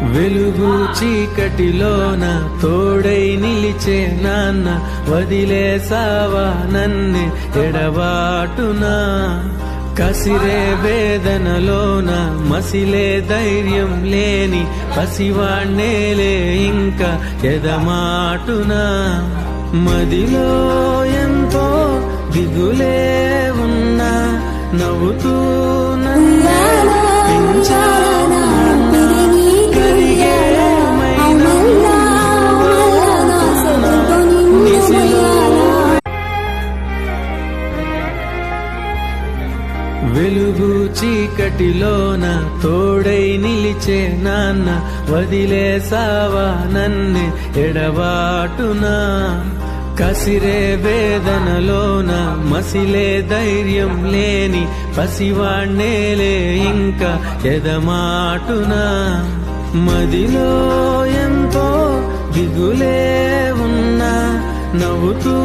వెలుగు చీకటిలోన తోడై నిలిచే నాన్న వదిలేసావా నన్నే ఎడబాటునా కసిరే వేదనలోన మసిలే ధైర్యం లేని పసివాణ్ణేలే ఇంకా ఎదమాటునా మదిలో ఎంతో దిగులే ఉన్నా నవ్వుతూ నన్ను పెంచానా వెలుగు చీకటిలోన తోడై నిలిచే నాన్న వదిలేసావా నన్నే ఎడబాటునా కసిరే వేదనలోన మసిలే ధైర్యం లేని పసివాణ్ణేలే ఇంకా ఎదమాటునా మదిలో ఎంతో దిగులే ఉన్నా నవ్వుతూ